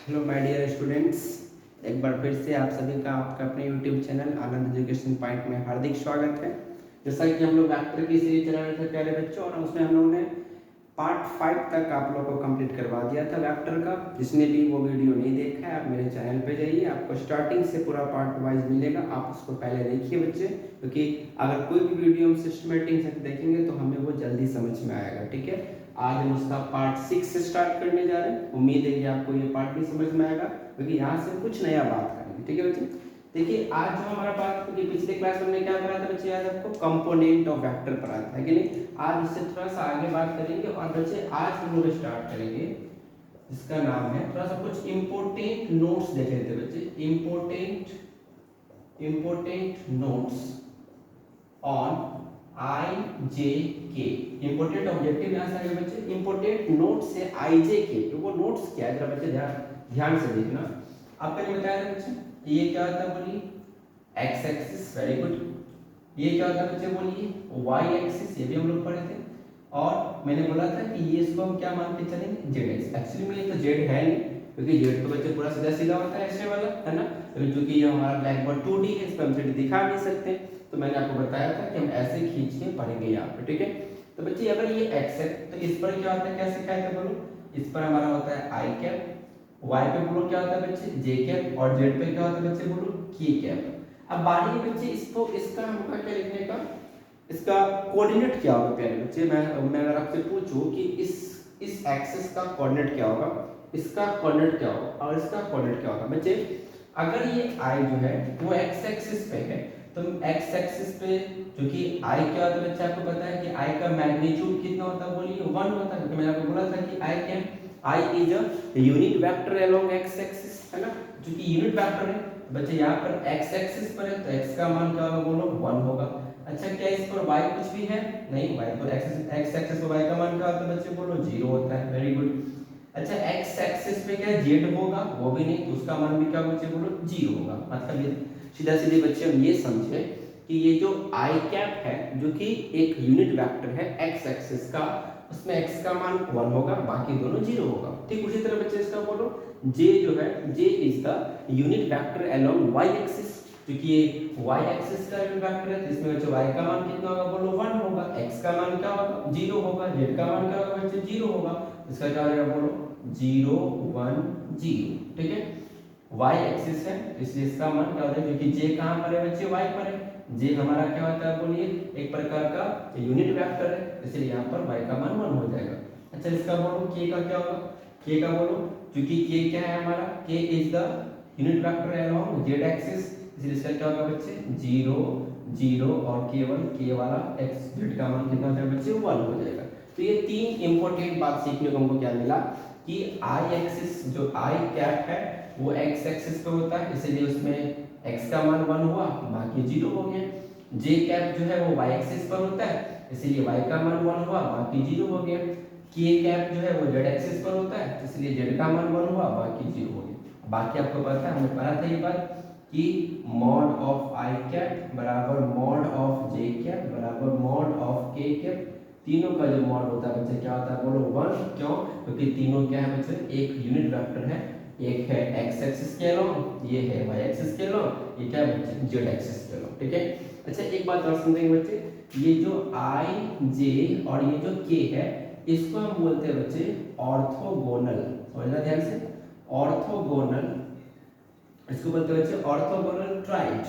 Hello my dear students, एक बार फिर से आप सभी का आपका अपने यूट्यूब चैनल आनंद एजुकेशन पॉइंट में हार्दिक स्वागत है। जैसा कि हम लोग वेक्टर की सीरीज चला रहे थे प्यारे बच्चों, और उसमें हम लोगों ने पार्ट 5 तक आप लोगों को कंप्लीट करवा दिया था वेक्टर का। जिसने भी वो वीडियो नहीं देखा है आप मेरे चैनल पे जाइए, आपको स्टार्टिंग से पूरा पार्ट वाइज मिलेगा। आप उसको पहले देखिए बच्चे, क्योंकि अगर कोई भी वीडियो हम सिस्टमेटिक से देखेंगे तो हमें वो जल्दी समझ में आएगा। ठीक है, आज हम उसका पार्ट 6 से स्टार्ट करने जा रहे हैं। उम्मीद है कि आपको ये पार्ट भी समझ में आएगा, क्योंकि यहाँ से कुछ नया बात करेंगे। ठीक है बच्चे, देखिए आज जो हमारा बात, क्योंकि पिछले क्लास में हमने क्या पढ़ा था बच्चे, याद आपको कंपोनेंट ऑफ वेक्टर पढ़ा था कि नहीं। आज इससे थोड़ा सा आगे बात करेंगे, और बच्चे आज हम लोग स्टार्ट करेंगे इसका नाम है, थोड़ा सा कुछ इंपॉर्टेंट नोट्स देख लेते हैं बच्चे। इंपॉर्टेंट नोट्स ऑन आई जे के। इंपोर्टेंट ऑब्जेक्टिव यहाँ से आएगा बच्चे, इंपोर्टेंट नोट्स से आई जे के। तो वो नोट्स क्या है जरा बच्चे ध्यान से देखना। आपको नहीं बताया था बच्चे, ये क्या होता है बोलिए, एक्स एक्सिस, वेरी गुड। ये क्या होता है बच्चे बोलिए, वाई एक्सिस, ये भी हम लोग पढ़े थे। और मैंने बोला था कि ये इसको हम क्या मान के चलेंगे, जेड एक्स। एक्चुअली में ये तो जेड है नहीं, क्योंकि जेड तो बच्चे पूरा सीधा सीधा होता है ऐसे वाला, है ना। लेकिन क्योंकि ये हमारा ब्लैक बोर्ड 2D है, इस पर हम 3D दिखा नहीं सकते, तो मैंने आपको बताया था कि हम ऐसे खींच के पढ़ेंगे यहाँ पे। ठीक है, तो बच्चे अगर ये एक्स है तो इस पर क्या होता है, क्या सिखाया था बोलो, इस पर हमारा होता है आई कैप। वाई पे बोलो क्या होता है बच्चे, जे कैप। और जेड पे क्या होता है बच्चे बोलो, के कैप। अब बारी है बच्चे इसको, इसका हमका क्या लिखने का, इसका कोऑर्डिनेट क्या होगा प्यारे बच्चे। मैं अगर आपसे पूछूं कि इस एक्सिस का कोऑर्डिनेट क्या होगा, इसका कोऑर्डिनेट क्या होगा और इसका कोऑर्डिनेट क्या होगा बच्चे। अगर ये आई जो है वो एक्स एक्सिस पे है, तो एक्स एक्सिस पे क्योंकि आई क्या होता है बच्चे, आपको पता है कि आई का मैग्नीट्यूड कितना होता है बोलिए, 1 होता है। क्योंकि मैंने आपको बोला था कि आई क्या, i is a unit vector along X axis, है ना। क्योंकि यूनिट वेक्टर है बच्चे, यहाँ पर एक्स एक्सिस पर है तो एक्स का मान क्या होगा बोलो, 1 होगा। अच्छा, क्या इस पर y कुछ भी है, नहीं। y पर x एक्सिस पर y का मान क्या होता है बच्चे बोलो, 0 होता है, वेरी गुड। अच्छा, x एक्सिस पे क्या है, z होगा, वो भी नहीं, तो उसका मान भी क्या बच्चे बोलो, 0 होगा। मतलब ये सीधा सीधे बच्चे हम ये समझे कि ये जो i कैप है, जो कि एक यूनिट वेक्टर है x एक्सिस का, उसमें x का मान 1 होगा, बाकी दोनों 0 होगा। ठीक उसी तरह बच्चे इसका बोलो, j जो है, j is the unit vector along y axis. क्योंकि ये y एक्सिस का यूनिट वेक्टर है, तो इसमें बच्चे y का मान कितना होगा बोलो, 1 होगा। x का मान क्या होगा, 0 होगा। z का मान क्या होगा बच्चे, 0 होगा। इसका क्या हो जाएगा बोलो, 0 1 0। ठीक है, y एक्सिस है इसलिए इसका मान क्या होता है, क्योंकि j कहां पर है बच्चे, y पर है। j हमारा क्या होता है बोलिए, एक प्रकार का यूनिट वेक्टर है, इसलिए यहाँ पर y का मान 1 हो जाएगा। अच्छा, इसका बोलो k का क्या होगा, k का बोलो, क्योंकि k क्या है हमारा, k is the unit vector along z axis, इसलिए इसका क्या होगा बच्चे, 0 0 और केवल k वाला x z का मान कितना हो जाएगा बच्चे, 1 हो जाएगा। तो ये तीन इंपॉर्टेंट बात सीखने को हमको क्या मिला कि i एक्सिस जो i कैप है वो x एक्सिस पे होता है, इसलिए उसमें x का मान 1 हुआ, बाकी 0 हो गया। j कैप जो है वो y एक्सिस पर होता है, इसलिए y का मान 1 हुआ, बाकी 0 हो गया। k कैप जो है वो z एक्सिस पर होता है, इसलिए z का मान 1 हुआ, बाकी 0 हो गया। बाकी आपको पता है, हमने पढ़ा था ये बात कि मॉड ऑफ आई कैप बराबर मॉड ऑफ जे कैप बराबर मॉड ऑफ के कैप। तीनों का जो मॉड होता है बच्चे क्या होता है बोलो, 1। क्यों, क्योंकि तीनों क्या है बच्चे, एक यूनिट वेक्टर है। एक है x एक्सिस के अलोंग, ये है y एक्सिस के अलोंग, ये क्या है बच्चे, z एक्सिस के अलोंग। ठीक है, अच्छा एक बात और समझेंगे बच्चे, ये जो i j और ये जो k है, इसको हम बोलते हैं बच्चे ऑर्थोगोनल। समझना ध्यान से, ऑर्थोगोनल, इसको बोलते हैं बच्चे ऑर्थोगोनल ट्राइड।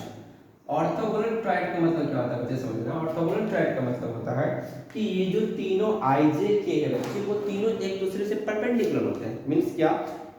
ऑर्थोगोनल ट्राइड का मतलब क्या होता है बच्चे, समझना। ऑर्थोगोनल ट्राइड का मतलब होता है कि ये जो तीनों i j k है बच्चे, वो तीनों एक दूसरे से परपेंडिकुलर होते हैं। मींस क्या,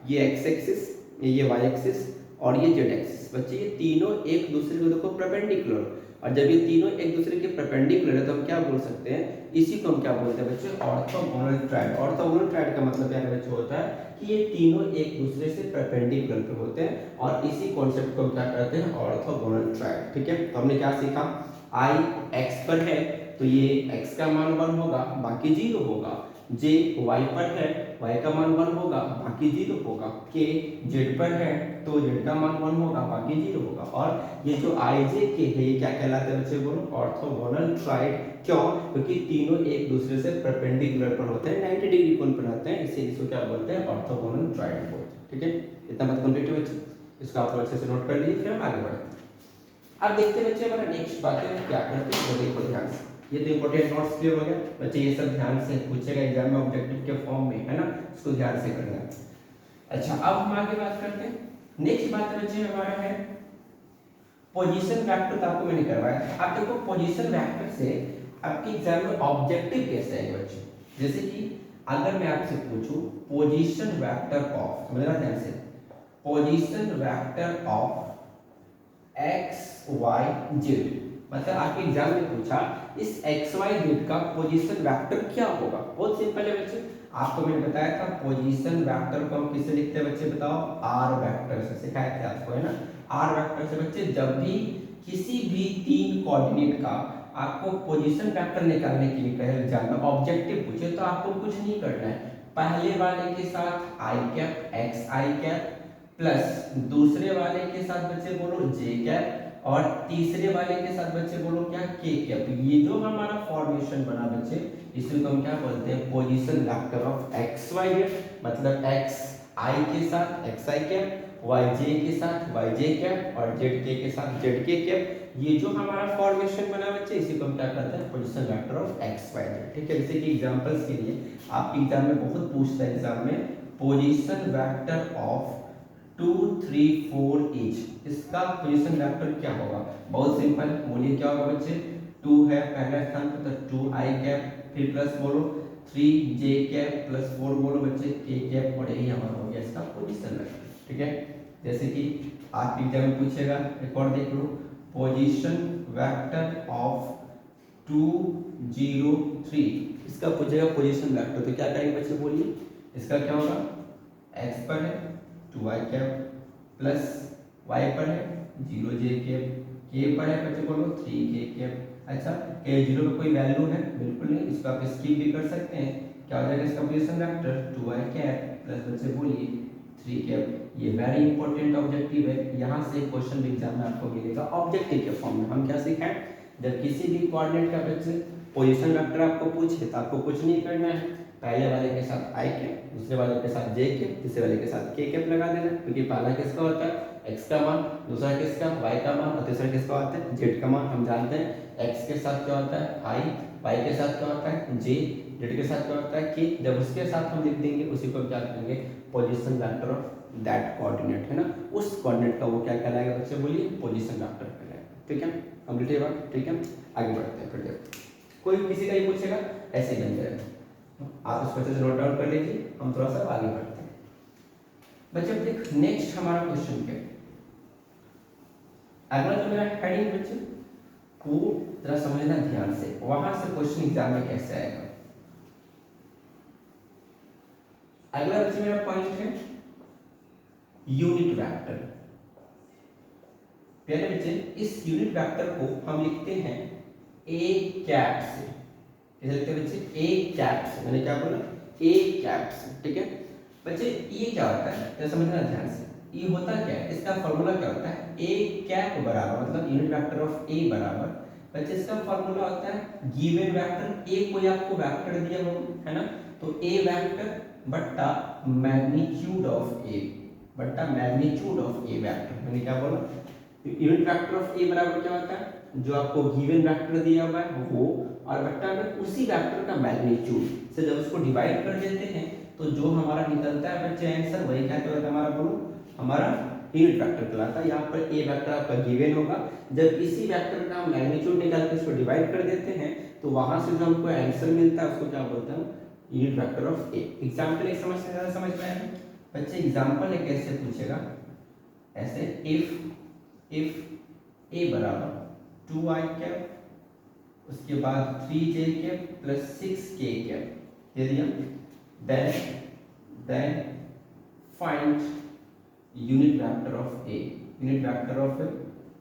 ये x एक्सिस, ये y एक्सिस और ये z एक्सिस, बच्चे ये तीनों एक दूसरे को देखो परपेंडिकुलर। और जब ये तीनों एक दूसरे के परपेंडिकुलर है तो हम क्या बोल सकते हैं, इसी को हम क्या बोलते हैं बच्चे, ऑर्थोगोनल ट्राइड। ऑर्थोगोनल ट्राइड का मतलब क्या है बच्चे होता है कि ये तीनों एक दूसरे से परपेंडिकुलर पे होते हैं, और इसी कॉन्सेप्ट को हम क्या कहते हैं, ऑर्थोगोनल ट्राइड। ठीक है, तो हमने क्या सीखा, i x पर है तो ये x का मान 1 होगा, बाकी 0 होगा। j y पर है, y का मान 1 होगा, बाकी 0 होगा। k z पर है तो z का मान 1 होगा, बाकी 0 होगा। और ये जो i j k है, ये क्या कहलाते हैं बच्चे बोलो, ऑर्थोगोनल ट्राइड। क्यों, क्योंकि तीनों एक दूसरे से परपेंडिकुलर पर होते हैं, 90 डिग्री कोण पर होते हैं, इसीलिए इसको क्या बोलते हैं, ऑर्थोगोनल ट्राइड बोलते हैं। ठीक है, इतना बात कंप्लीट है बच्चे, इसको आप अच्छे से नोट कर लीजिए, फिर हम आगे बढ़ते हैं। अब देखते हैं बच्चे हमारा नेक्स्ट बात है क्या करते हैं, वो देखो ध्यान से। ये तो इंपॉर्टेंट नोट्स क्लियर हो गया बच्चे, ये सब ध्यान से पूछेगा एग्जाम में ऑब्जेक्टिव के फॉर्म में, है ना, इसको ध्यान से करना है। अच्छा, अब हम आगे बात करते हैं। नेक्स्ट बात बच्चे हमारा है पोजीशन वेक्टर। तो आपको मैंने करवाया था, आप देखो पोजीशन वेक्टर से आपके एग्जाम में ऑब्जेक्टिव कैसे आएगा बच्चे। जैसे कि अगर मैं आपसे पूछूं पोजीशन वेक्टर ऑफ, समझना ध्यान से, position vector of x y z, मतलब आपके एग्जाम में पूछा इस एक्स वाई जेड का पोजीशन वेक्टर क्या होगा। बहुत सिंपल है बच्चे, आपको मैंने बताया था पोजीशन वेक्टर को हम किससे लिखते हैं बच्चे, बताओ, आर वेक्टर से सिखाए थे आपको, है ना। आर वेक्टर से बच्चे जब भी किसी भी तीन कोऑर्डिनेट का आपको पोजीशन वेक्टर निकालने के लिए कहे एग्जाम में ऑब्जेक्टिव पूछे, तो आपको कुछ नहीं करना है, पहले वाले के साथ आई cap x i cap plus दूसरे वाले के साथ बच्चे बोलो जे कैप और तीसरे वाले के साथ बच्चे बोलो क्या, के कैप। ये जो हमारा फॉर्मेशन बना बच्चे, इसी को हम क्या बोलते हैं, position vector of x y z, मतलब एक्स आई के साथ x i cap, y j के साथ वाई जे कैप और जेड के साथ जेड के कैप। ये जो हमारा फॉर्मेशन बना बच्चे, इसी को हम क्या कहते हैं, position vector of x y z. ठीक है, जैसे कि एग्जांपल्स के लिए आपके एग्जाम में बहुत पूछता है एग्जाम में, पोजीशन वेक्टर ऑफ 2 3 4 ईच, इसका पोजीशन वेक्टर क्या होगा। बहुत सिंपल, बोलिए क्या होगा बच्चे, 2 है पहला स्थान पर तो 2 आई कैप, फिर प्लस बोलो 3 जे कैप प्लस 4 बोलो बच्चे के कैप, और यही हमारा हो गया इसका पोजीशन वेक्टर। ठीक है, जैसे कि आप एग्जाम में पूछेगा, एक और देख लो, पोजीशन वेक्टर ऑफ 2 0 3, इसका पूछेगा पोजीशन वेक्टर, तो क्या करेंगे बच्चे बोलिए, इसका क्या होगा, एक्स पर है 2 आई कैप प्लस वाई पर है 0 जे कैप, के पर है बच्चे बोलो 3 के कैप। अच्छा, के जीरो का कोई वैल्यू है, बिल्कुल नहीं, इसको आप स्किप भी कर सकते हैं, क्या हो जाएगा इसका पोजीशन वेक्टर 2 आई कैप प्लस बच्चे बोलिए 3 कैप। ये वेरी इंपॉर्टेंट ऑब्जेक्टिव है, यहाँ से क्वेश्चन भी एग्जाम में आपको मिलेगा ऑब्जेक्टिव के फॉर्म में। हम क्या सीखें, जब किसी भी कोऑर्डिनेट का बच्चे पोजीशन वेक्टर आपको पूछे तो आपको कुछ नहीं करना है, पहले वाले के साथ आई कैप, दूसरे वाले के साथ जे कैप, तीसरे वाले के साथ के कैप लगा देना, क्योंकि पहला किसका होता है एक्स का मान, दूसरा किसका वाई का मान और तीसरा किसका होता है जेड का मान। हम जानते हैं एक्स के साथ क्या होता है आई, वाई के साथ क्या होता है जे, जेड के साथ क्या होता है के। जब उसके साथ हम लिख देंगे उसी को क्या करेंगे, position vector of that coordinate, है ना, उस कोऑर्डिनेट का वो क्या कहलाएगा बच्चे बोलिए, पोजीशन वेक्टर कहलाएगा। ठीक है, कंप्लीट है बात। ठीक है, आगे बढ़ते हैं। फिर देखो कोई किसी का ही पूछेगा ऐसे ही बन जाएगा, आप इसको अच्छे से नोट डाउन कर लीजिए, हम थोड़ा सा आगे बढ़ते हैं बच्चे। देख नेक्स्ट हमारा क्वेश्चन क्या है, अगला जो मेरा हेडिंग बच्चे को जरा समझना ध्यान से, वहां से क्वेश्चन एग्जाम में कैसे आएगा। अगला बच्चे मेरा पॉइंट है यूनिट वेक्टर। प्यारे बच्चे, इस यूनिट वेक्टर को हम लिखते हैं ए कैप से, कैसे लिखते हैं बच्चे, ए कैप से, मैंने क्या बोला, ए कैप से। ठीक है बच्चे, ये क्या होता है तो समझना ध्यान से, ये होता क्या है, इसका फॉर्मूला क्या होता है, ए कैप बराबर मतलब यूनिट वेक्टर ऑफ ए बराबर बच्चे इसका फॉर्मूला होता है गिवन वेक्टर, ए कोई आपको वेक्टर दिया हो, है ना, तो ए वेक्टर बट्टा मैग्नीट्यूड ऑफ ए, बट्टा मैग्नीट्यूड ऑफ ए वेक्टर। मैंने क्या बोला, यूनिट वेक्टर ऑफ ए बराबर क्या होता है, जो आपको गिवन वेक्टर दिया हुआ है वो, और वेक्टर में उसी वेक्टर का मैग्नीट्यूड से जब उसको डिवाइड कर देते हैं तो जो हमारा निकलता है बच्चे आंसर, वही क्या कहलाता है हमारा, बोलो, हमारा यूनिट वेक्टर कहलाता है। यहाँ पर ए वेक्टर आपका गिवन होगा, जब इसी वेक्टर का हम मैग्नीट्यूड निकाल के इसको डिवाइड कर देते हैं तो वहां से जो हमको आंसर मिलता है उसको क्या बोलते हैं, unit vector of A. Example एक समझ से समझ में आया बच्चे, एग्जांपल एक कैसे पूछेगा, ऐसे इफ ए बराबर 2 आई कैप उसके बाद 3 जे कैप प्लस 6 के कैप दे दिया, then find unit vector of a. Unit vector of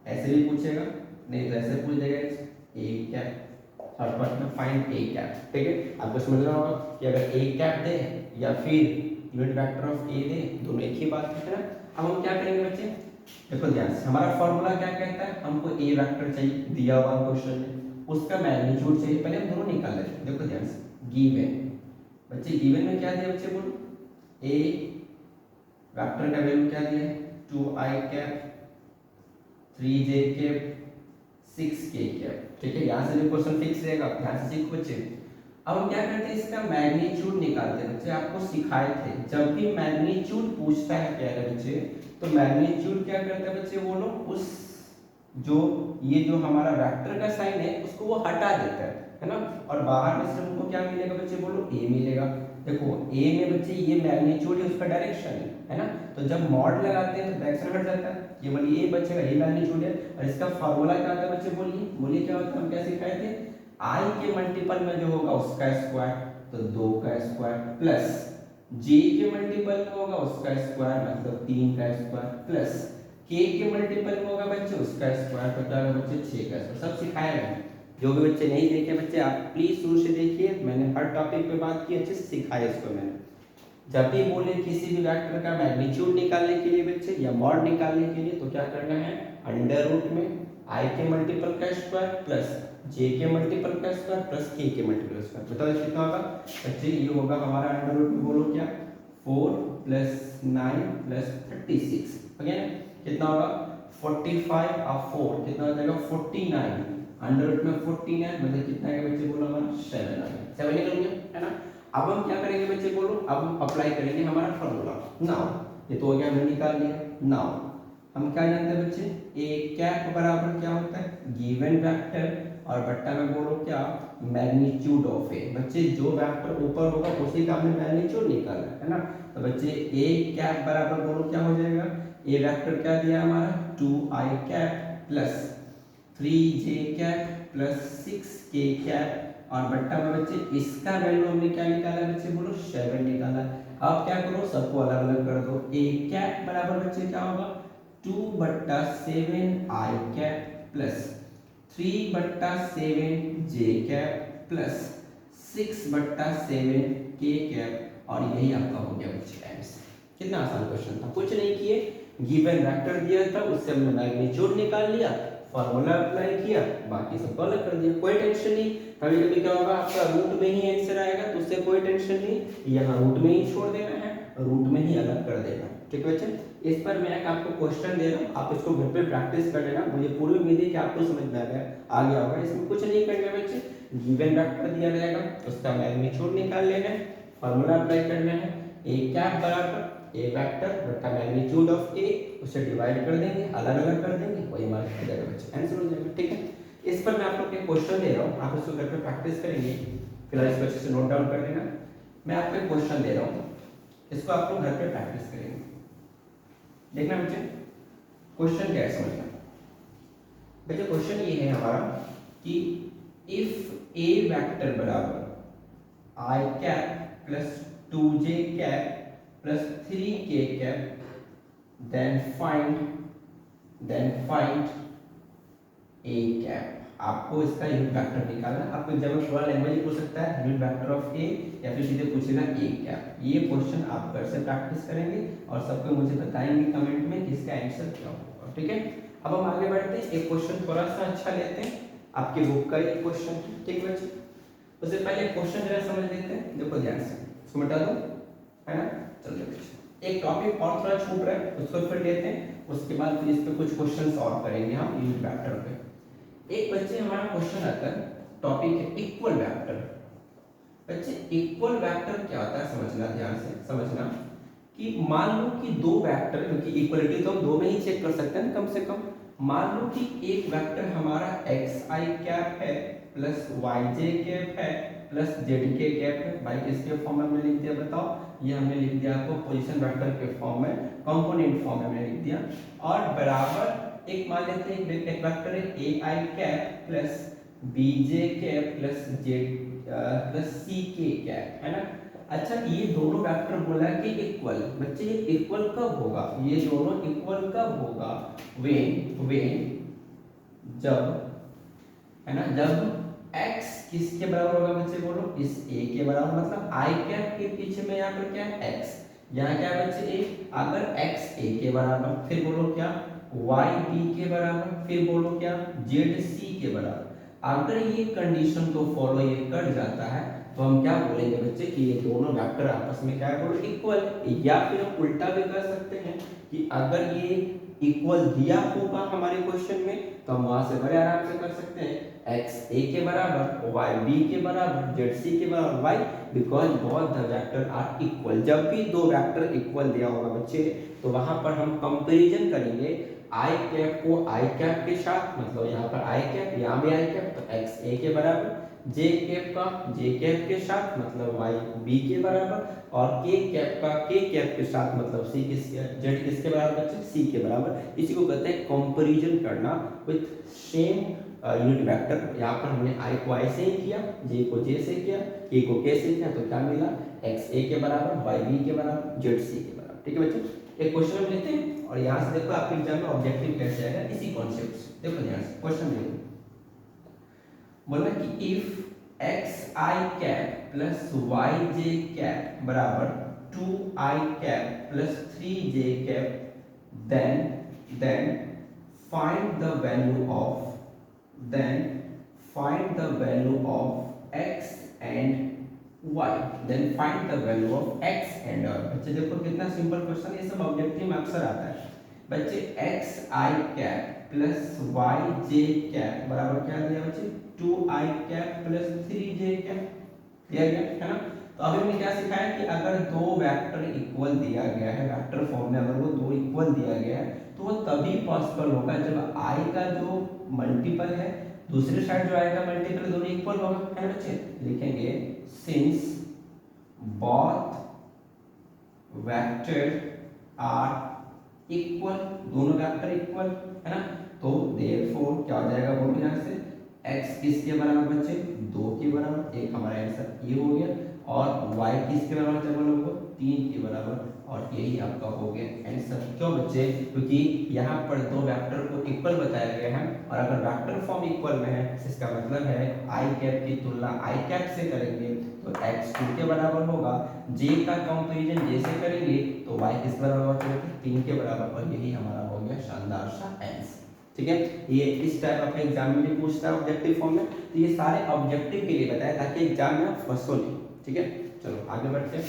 ऐसे भी पूछेगा, नहीं तो ऐसे पूछ देगा ए कैप, थर्ड पार्ट में फाइंड ए कैप। ठीक है, आपको समझ रहा होगा कि अगर ए कैप दे या फिर यूनिट वेक्टर ऑफ ए दे, दोनों एक ही बात है ना। अब हम क्या करेंगे बच्चे, देखो ध्यान से, हमारा फॉर्मूला क्या कहता है, हमको ए वेक्टर चाहिए दिया हुआ क्वेश्चन में, उसका मैग्नीट्यूड चाहिए, पहले हम दोनों निकाल लेते हैं। देखो ध्यान से, गिवन बच्चे, गिवन में क्या दिया बच्चे बोलो, ए वेक्टर का वैल्यू क्या दिया है 2i cap 3j cap 6k cap. ठीक है, यहाँ से भी क्वेश्चन फिक्स रहेगा, ध्यान से सीखो बच्चे। अब हम क्या करते हैं, इसका मैग्नीट्यूड निकालते हैं। बच्चे आपको सिखाए थे, जब भी मैग्नीट्यूड पूछता है प्यारे बच्चे, तो मैग्नीट्यूड क्या करते हैं बच्चे, वो लोग उस जो ये जो हमारा वेक्टर का साइन है उसको वो हटा देता है ना, और बाहर में से हमको क्या मिलेगा बच्चे, बोलो a मिलेगा। देखो a में बच्चे ये मैग्नीट्यूड है, उसका डायरेक्शन है ना, तो जब मॉड लगाते हैं तो डायरेक्शन हट जाता है, केवल ये बचेगा, ये मैग्नीट्यूड है। और इसका फार्मूला क्या होता है बच्चे, बोलिए बोलिए क्या होता है, हम क्या सिखाए थे, i के मल्टीपल में जो होगा उसका स्क्वायर, तो 2 का स्क्वायर, प्लस j के मल्टीपल में होगा उसका स्क्वायर मतलब 3 का स्क्वायर, प्लस k के मल्टीपल में होगा बच्चे उसका स्क्वायर, तो क्या होगा बच्चे 6 का स्क्वायर। सब सिखाया है, जो भी बच्चे नहीं देखे बच्चे आप प्लीज शुरू से देखिए, मैंने हर टॉपिक पे बात की, अच्छे से सिखाया इसको मैंने। जब भी बोले किसी भी वेक्टर का मैग्नीट्यूड निकालने के लिए बच्चे या मॉड निकालने के लिए, तो क्या करना है, अंडर रूट में i के मल्टीपल का स्क्वायर प्लस j के मल्टीपल का स्क्वायर प्लस k के मल्टीपल का स्क्वायर। बताओ कितना होगा बच्चे, ये होगा हमारा अंडर रूट में, बोलो क्या, 4 + 9 + 36 हो गया ना, कितना होगा 45 और 4 कितना हो जाएगा 49, अंडर रूट में 49 मतलब कितना आएगा बच्चे, बोलो हमारा 7 आ गया, 7 निकल गया है ना। अब हम क्या करेंगे बच्चे, बोलो अब हम अप्लाई करेंगे हमारा फॉर्मूला। नाउ ये तो हो गया, हमने निकाल लिया। नाउ हम क्या जानते हैं बच्चे, ए कैप बराबर क्या होता है, गिवन वेक्टर और बट्टा में बोलो क्या, मैग्नीट्यूड ऑफ ए। बच्चे जो वेक्टर ऊपर होगा उसी का हमने मैग्नीट्यूड निकालना है ना, तो बच्चे ए कैप बराबर बोलो क्या हो जाएगा, ए वेक्टर क्या दिया हमारा 2i cap plus 3j cap plus 6k cap, और बट्टा में बच्चे इसका वैल्यू हमने क्या निकाला बच्चे, बोलो 7 निकाला। अब क्या करो, सबको अलग अलग कर दो, a कैप बराबर बच्चे क्या होगा 2/7i cap plus 3/7j cap plus 6/7k cap, और यही आपका हो गया बच्चे आंसर। कितना आसान क्वेश्चन था, कुछ नहीं किए, गिवन वेक्टर दिया था उससे हमने मैग्नीट्यूड निकाल लिया, फार्मूला अप्लाई किया, बाकी सबको अलग कर दिया, कोई टेंशन नहीं। कभी कभी क्या होगा, आपका रूट में ही आंसर आएगा तो उससे कोई टेंशन नहीं, यहाँ रूट में ही छोड़ देना है, रूट में ही अलग कर देना। ठीक है बच्चे, इस पर मैं एक आपको क्वेश्चन दे रहा हूँ, आप इसको घर पे प्रैक्टिस कर लेना, मुझे पूरी उम्मीद है कि आपको समझ में आ गया होगा। इसमें कुछ नहीं करना बच्चे, गिवन वेक्टर दिया जाएगा उसका मैग्नीट्यूड निकाल लेना है, फार्मूला अप्लाई करना है, ए कैप बराबर ए वेक्टर बटा मैग्नीट्यूड ऑफ ए, उसे डिवाइड कर देंगे, अलग अलग कर देंगे, वही हमारा हो जाएगा बच्चे, आंसर हो जाएगा। ठीक है, इस पर मैं आपको एक क्वेश्चन दे रहा हूँ, आप इसको घर पे प्रैक्टिस करेंगे, फिलहाल इसको अच्छे से नोट डाउन कर लेना। मैं आपको एक क्वेश्चन दे रहा हूँ, इसको आप लोग घर पे प्रैक्टिस करेंगे, देखना बच्चे क्वेश्चन क्या है, समझना बच्चे। क्वेश्चन ये है हमारा कि इफ ए वेक्टर बराबर i cap plus 2j cap plus 3k cap, then find a cap. आपको इसका यूनिट वेक्टर निकालना, आपको एग्जाम में थोड़ा लैंग्वेज पूछ सकता है, यूनिट वेक्टर ऑफ ए, या फिर सीधे पूछेगा ए कैप। ये क्वेश्चन आप घर से प्रैक्टिस करेंगे और सबको मुझे बताएंगे कमेंट में कि इसका आंसर क्या होगा। ठीक है, अब हम आगे बढ़ते हैं, एक क्वेश्चन थोड़ा सा अच्छा लेते हैं, आपके बुक का एक क्वेश्चन। ठीक है बच्चे, उससे पहले क्वेश्चन जरा समझ लेते हैं, देखो ध्यान से, इसको मिटा दो, है ना। चलिए बच्चे, एक टॉपिक और थोड़ा छूट रहा है उसको फिर लेते हैं, उसके बाद फिर इस पे कुछ क्वेश्चन सॉल्व करेंगे हम यूनिट वेक्टर पे। एक बच्चे हमारा क्वेश्चन आता है, टॉपिक है इक्वल वेक्टर। बच्चे इक्वल वेक्टर क्या होता है समझना, ध्यान से समझना, कि मान लो कि दो वेक्टर, क्योंकि इक्वलिटी तो हम दो में ही चेक कर सकते हैं कम से कम। मान लो कि एक वेक्टर हमारा xi कैप है प्लस yj कैप है प्लस zk कैप है। भाई किसके फॉर्म में हमने लिख दिया बताओ, ये हमने लिख दिया आपको पोजीशन वेक्टर के फॉर्म में, कंपोनेंट फॉर्म में हमने लिख दिया। और बराबर एक मान लेते हैं एक वेक्टर है ai cap plus bj cap plus z plus ck cap, है ना। अच्छा, ये दोनों वेक्टर बोला कि इक्वल। बच्चे ये इक्वल कब होगा, ये दोनों इक्वल कब होगा, वेन जब, है ना, जब x किसके बराबर होगा बच्चे, बोलो इस a के बराबर, मतलब i कैप के पीछे में यहाँ पर क्या है x, यहाँ क्या है बच्चे a, अगर x a के बराबर, फिर बोलो क्या y b के बराबर, फिर बोलो क्या z c के बराबर। अगर ये कंडीशन को फॉलो ये कर जाता है तो हम क्या बोलेंगे बच्चे कि ये दोनों वेक्टर आपस में क्या है, इक्वल। या फिर हम उल्टा भी कर सकते हैं कि अगर ये इक्वल दिया होगा हमारे क्वेश्चन में तो हम वहां से बड़े आराम से कर सकते हैं, x a के बराबर y b के बराबर z c के बराबर y, because both the vector are equal. जब भी दो वेक्टर इक्वल दिया होगा बच्चे तो वहां पर हम कंपैरिजन करेंगे i कैप को i कैप के साथ, मतलब यहाँ पर i कैप यहाँ भी i कैप, तो x a के बराबर, j कैप का j कैप के साथ मतलब y b के बराबर, और k कैप का k कैप के साथ मतलब c किसके z किसके बराबर बच्चे, c के बराबर। इसी को कहते हैं कंपैरिजन करना विद सेम यूनिट वेक्टर। यहाँ पर हमने i को i से ही किया, j को j से किया, k को k से किया, तो क्या मिला, x a के बराबर, y b के बराबर, z c के बराबर। ठीक है बच्चे, एक क्वेश्चन हम लेते हैं और यहाँ से देखो आपके एग्जाम में ऑब्जेक्टिव कैसे आएगा इसी कॉन्सेप्ट से। देखो ध्यान से क्वेश्चन देखो, बोला कि if x i cap plus y j cap बराबर 2i cap plus 3j cap then find the value of x and y, then find the value of x and y। बच्चे देखो कितना सिंपल क्वेश्चन, ये सब objective में अक्सर आता है बच्चे। X i cap plus y j cap बराबर क्या दिया बच्चे, 2i cap plus 3j cap दिया गया है ना। तो अभी हमने क्या सिखाया कि अगर दो वेक्टर इक्वल दिया गया है, वेक्टर फॉर्म में अगर वो दो इक्वल दिया गया है तो वो तभी पॉसिबल होगा जब i का जो मल्टीपल है दूसरी साइड जो आएगा मल्टीपल, दोनों इक्वल होगा, है ना बच्चे। लिखेंगे since both vector are equal, दोनों वेक्टर इक्वल है ना, तो देयरफॉर क्या हो जाएगा, बोलो यहाँ से x किसके बराबर बच्चे, 2 के बराबर, एक हमारा आंसर ये हो गया, और y किसके बराबर जब बोलो 3 के बराबर, और यही आपका हो गया आंसर। क्यों बच्चे, क्योंकि यहाँ पर दो वेक्टर को इक्वल बताया गया है, और अगर वेक्टर फॉर्म इक्वल में है इसका मतलब है i कैप की तुलना i कैप से करेंगे तो x 2 के बराबर होगा, j का कंपैरिजन j से करेंगे तो y किस बराबर होगा, 3 के बराबर, और यही हमारा हो गया शानदार सा आंसर। ठीक है, ये इस टाइप आपके एग्जाम में भी पूछता है ऑब्जेक्टिव फॉर्म में, तो ये सारे ऑब्जेक्टिव के लिए बताया ताकि एग्जाम में आप फंसो नहीं। ठीक है, चलो आगे बढ़ते हैं।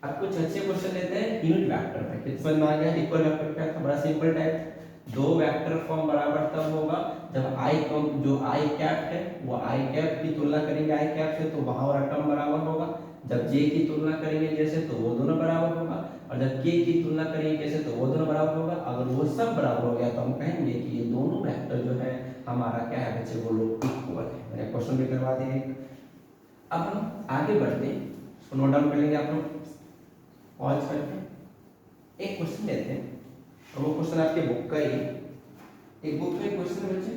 अब कुछ अच्छे क्वेश्चन लेते हैं यूनिट वेक्टर पे। किस समझ में आ गया, इक्वल वेक्टर क्या था, बड़ा सिंपल टाइप, दो वेक्टर फॉर्म बराबर तब होगा जब जो i कैप है वो i कैप की तुलना करेंगे i कैप से तो वहां वाला टर्म बराबर होगा, जब j की तुलना करेंगे जैसे तो वो दोनों बराबर होगा, और जब k की तुलना करेंगे कैसे तो वो दोनों बराबर होगा। अगर वो सब बराबर हो गया तो हम कहेंगे कि ये दोनों वेक्टर जो है हमारा क्या है बच्चे, वो लोग इक्वल है। मैंने क्वेश्चन भी करवा दिया। अब हम आगे बढ़ते हैं, इसको नोट डाउन कर लेंगे आप लोग पॉज करके। एक क्वेश्चन लेते हैं और वो क्वेश्चन आपके बुक का ही है, एक बुक में क्वेश्चन है बच्चे,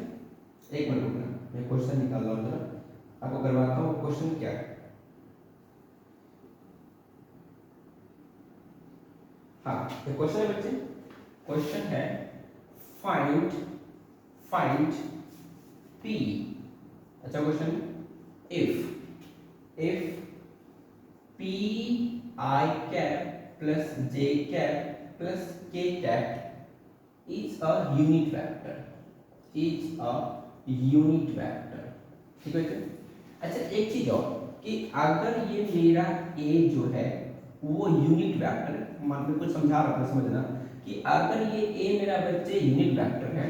एक मिनट रुकना, मैं क्वेश्चन निकाल रहा हूँ जरा आपको करवाता हूँ। क्वेश्चन क्या है, हाँ ये क्वेश्चन है बच्चे, क्वेश्चन है फाइंड p, अच्छा question, if p I cap plus j cap plus k cap is a unit vector, ठीक है। अच्छा एक चीज और कि अगर ये मेरा a जो है वो यूनिट वेक्टर है, मान लो कुछ समझा रहा था समझना, कि अगर ये a मेरा बच्चे यूनिट वेक्टर है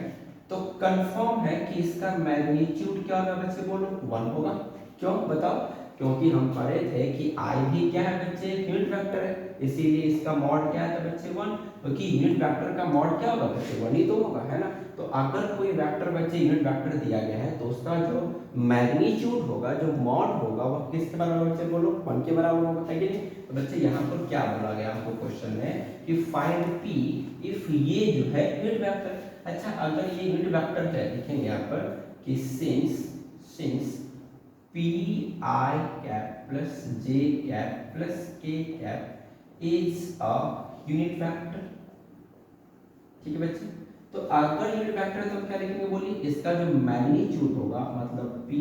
तो कंफर्म है कि इसका मैग्नीट्यूड क्या होगा बच्चे, बोलो 1 होगा। क्यों बताओ, क्योंकि हम पढ़े थे कि i भी क्या है बच्चे, यूनिट वेक्टर है, इसीलिए इसका मॉड क्या है बच्चे 1, क्योंकि यूनिट वेक्टर का मॉड क्या होगा बच्चे, 1 ही तो होगा, है ना। तो अगर कोई वेक्टर बच्चे यूनिट वेक्टर दिया गया है तो उसका जो मैग्नीट्यूड होगा, जो मॉड होगा, वो किसके बराबर बच्चे, बोलो 1 के बराबर होगा, है कि नहीं। तो बच्चे यहाँ पर क्या बोला गया हमको क्वेश्चन में कि फाइंड p इफ ये जो है यूनिट वेक्टर। अच्छा अगर ये यूनिट वेक्टर है, लिखेंगे यहाँ पर कि since p I cap plus j cap plus k cap is a unit vector, ठीक है बच्चे। तो अगर यूनिट वेक्टर है तो क्या लिखेंगे, बोलिए इसका जो मैग्नीट्यूड होगा मतलब p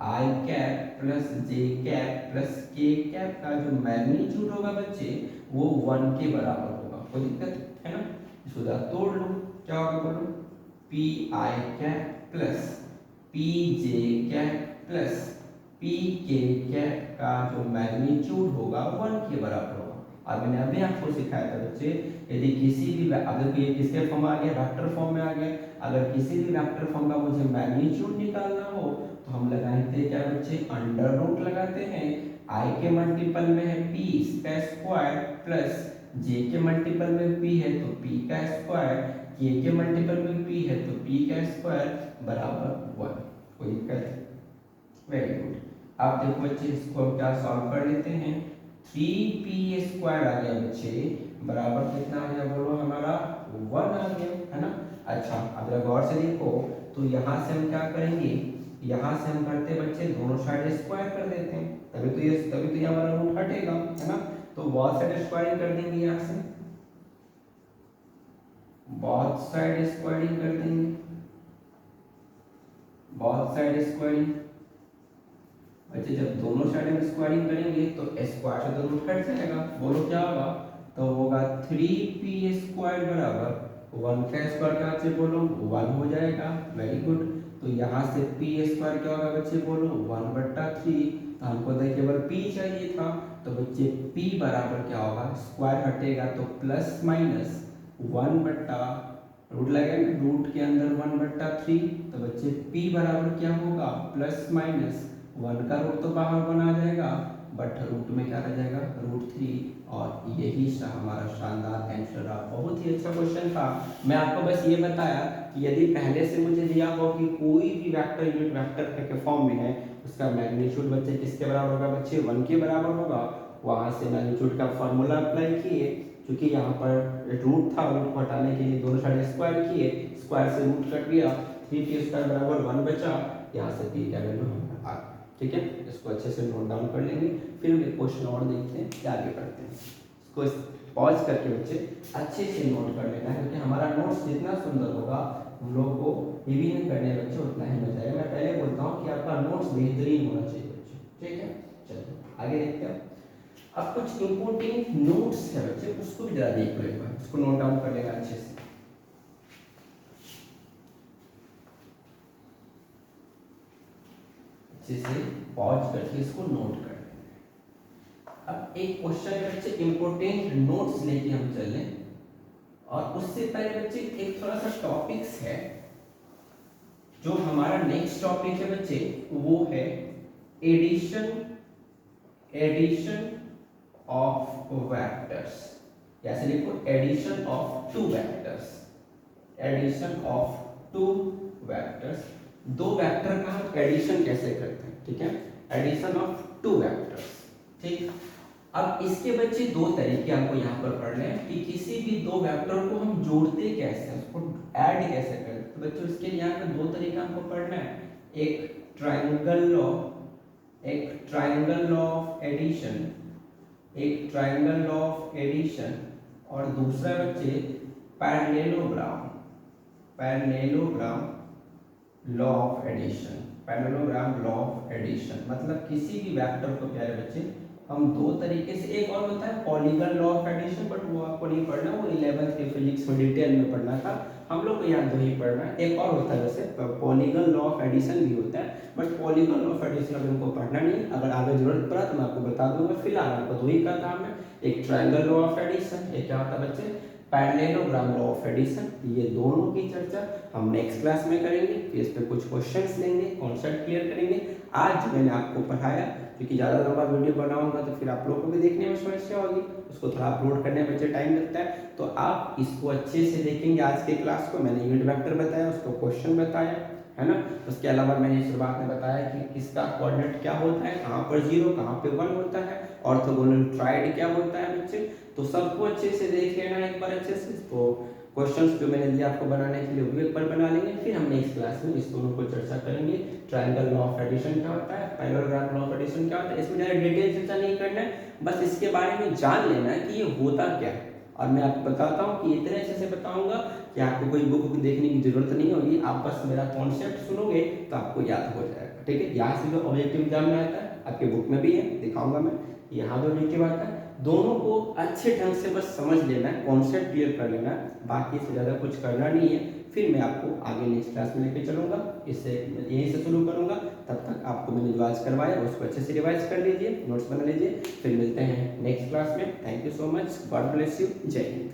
I cap plus j cap plus k cap का जो मैग्नीट्यूड होगा बच्चे वो 1 के बराबर होगा। कोई दिक्कत है ना, इसको जरा तोड़ लो, क्या होगा बोलो, p I cap plus p j cap plus P के कैट का जो मैग्नीट्यूड होगा 1 के बराबर होगा। और मैंने अभी आपको सिखाया था बच्चे, यदि किसी भी अगर ये किसके फॉर्म में आ गया, वेक्टर फॉर्म में आ गया, अगर किसी भी वेक्टर फॉर्म का मुझे मैग्नीट्यूड निकालना हो तो हम लगाते क्या बच्चे, अंडर रूट लगाते हैं। आई के मल्टीपल में है पी का स्क्वायर प्लस जे के मल्टीपल में पी है तो पी का स्क्वायर, के मल्टीपल में पी है तो पी का स्क्वायर बराबर 1। कोई दिक्कत? Very good. आप देखो बच्चे इसको हम क्या सॉल्व कर लेते हैं, 3p स्क्वायर आ गया बच्चे बराबर कितना आ गया बोलो, हमारा 1 आ गया, है ना। अच्छा अब जरा गौर से देखो, तो यहाँ से हम क्या करेंगे, यहाँ से हम करते बच्चे दोनों साइड स्क्वायर कर देते हैं, तभी तो ये हमारा रूट हटेगा, है ना। तो बहुत साइड स्क्वायरिंग कर देंगे, यहाँ से बहुत साइड स्क्वायरिंग कर देंगे, बहुत साइड स्क्वायरिंग। अच्छा जब दोनों साइड में स्क्वायरिंग करेंगे तो स्क्वायर से तो रूट कट जाएगा, बोलो क्या होगा, तो होगा 3p स्क्वायर बराबर 1 का स्क्वायर क्या बच्चे बोलो 1 हो जाएगा। Very good. तो यहाँ से p स्क्वायर क्या होगा बच्चे बोलो 1/3, तो हमको तो केवल p चाहिए था, तो बच्चे p बराबर क्या होगा, स्क्वायर हटेगा तो प्लस माइनस 1 रूट लगेगा, रूट के अंदर 1/3, तो बच्चे p बराबर क्या होगा, प्लस माइनस 1 का रूट तो बाहर बना जाएगा, बट रूट में क्या रह जाएगा, √3। और यही हमारा शानदार आंसर रहा। बहुत ही अच्छा क्वेश्चन था। मैं आपको बस ये बताया कि यदि पहले से मुझे दिया हो कि कोई भी वेक्टर यूनिट वेक्टर के फॉर्म में है, उसका मैग्नीट्यूड बच्चे किसके बराबर होगा, बच्चे 1 के बराबर होगा, वहाँ से मैग्नीट्यूड का फॉर्मूला अप्लाई किए, क्योंकि यहाँ पर रूट था, रूट को हटाने के लिए दोनों साइड स्क्वायर किए, स्क्वायर से रूट कट गया, 3p स्क्वायर बराबर 1 बचा, यहाँ से p का वैल्यू आ गया। ठीक है, इसको अच्छे से नोट डाउन कर लेंगे, फिर हम एक क्वेश्चन और देखते हैं, क्या आगे बढ़ते हैं। इसको पॉज करके बच्चे अच्छे से नोट कर लेना है, क्योंकि हमारा नोट्स जितना सुंदर होगा हम लोग को रिवीजन करने बच्चे उतना ही मजा आएगा। मैं पहले बोलता हूँ कि आपका नोट्स बेहतरीन होना चाहिए बच्चे, ठीक है। चलिए आगे देखते हैं। अब कुछ इंपोर्टेंट नोट्स है बच्चे, उसको भी जरा देख लो एक बार, उसको नोट डाउन कर लेना अच्छे से। अच्छे से पॉज करके इसको नोट कर लेना। अब एक क्वेश्चन है बच्चे, इंपोर्टेंट नोट्स लेके हम चलें, और उससे पहले बच्चे एक थोड़ा सा टॉपिक्स है, जो हमारा नेक्स्ट टॉपिक है बच्चे, वो है एडिशन ऑफ वेक्टर्स। ऐसे लिखो, addition of two vectors, addition of two vectors. दो वेक्टर का हम एडिशन कैसे करते हैं, ठीक है, एडिशन ऑफ टू वेक्टर्स। ठीक, अब इसके बच्चे दो तरीके आपको यहाँ पर पढ़ने हैं कि किसी भी दो वेक्टर को हम जोड़ते कैसे हैं, उसको ऐड कैसे करते हैं। तो बच्चों इसके लिए यहाँ पे दो तरीका हमको पढ़ना है, एक ट्रायंगल लॉ ऑफ एडिशन, एक ट्रायंगल लॉ ऑफ एडिशन, और दूसरा बच्चे parallelogram law of addition, parallelogram law of addition. मतलब किसी भी वेक्टर को प्यारे बच्चे हम दो तरीके से, एक और होता है polygon law of addition, but वो आपको नहीं पढ़ना, वो 11th के फिजिक्स में डिटेल में पढ़ना था, हम लोग को यहाँ दो ही पढ़ना है। एक और होता है वैसे पॉलीगन लॉ ऑफ एडिशन भी होता है, but polygon law of addition अभी हमको पढ़ना नहीं, अगर आगे जरूरत पड़ा तो मैं आपको बता दूंगा। फिलहाल आपको दो ही का काम है, एक ट्रायंगल लॉ ऑफ एडिशन, एक क्या होता है बच्चे पैरेललोग्राम लॉ ऑफ एडिशन। ये दोनों की चर्चा हम नेक्स्ट क्लास में करेंगे, इस पे कुछ क्वेश्चंस लेंगे, कॉन्सेप्ट क्लियर करेंगे। आज मैंने आपको पढ़ाया, क्योंकि ज़्यादा लंबा वीडियो बनाऊंगा तो फिर आप लोगों को भी देखने में समस्या होगी, उसको थोड़ा अपलोड करने में बच्चे टाइम लगता है, तो आप इसको अच्छे से देखेंगे। आज के क्लास को मैंने यूनिट वेक्टर बताया, उसको क्वेश्चन बताया, है ना। उसके अलावा मैंने शुरुआत में बताया कि किसका कोऑर्डिनेट क्या होता है, कहाँ पर 0 कहाँ पे 1 होता है, ऑर्थोगोनल ट्राइड क्या होता है बच्चे, तो सबको अच्छे से देख लेना एक बार अच्छे से। तो क्वेश्चंस जो मैंने दिया आपको बनाने के लिए वो एक बार बना लेंगे, फिर हम नेक्स्ट क्लास में इस दोनों को चर्चा करेंगे। ट्रायंगल लॉ ऑफ एडिशन क्या होता है, पैरेललोग्राम लॉ ऑफ एडिशन क्या होता है, इसमें ज़्यादा डिटेल चर्चा नहीं करना है, बस इसके बारे में जान लेना है कि ये होता क्या है। और मैं आपको बताता हूँ कि इतने अच्छे से बताऊंगा कि आपको कोई बुक देखने की जरूरत नहीं होगी, आप बस मेरा कॉन्सेप्ट सुनोगे तो आपको याद हो जाएगा। ठीक है, यहाँ से जो ऑब्जेक्टिव एग्जाम में आता है, आपके बुक में भी है, दिखाऊंगा मैं, यहाँ भी ऑब्जेक्टिव आता है, दोनों को अच्छे ढंग से बस समझ लेना है, कॉन्सेप्ट क्लियर कर लेना है, बाकी से ज़्यादा कुछ करना नहीं है। फिर मैं आपको आगे नेक्स्ट क्लास में लेके चलूँगा, इससे यहीं से शुरू करूँगा। तब तक आपको मैंने जो आज करवाया उसको अच्छे से रिवाइज कर लीजिए, नोट्स बना लीजिए। फिर मिलते हैं नेक्स्ट क्लास में। Thank you so much, God bless you, जय हिंद।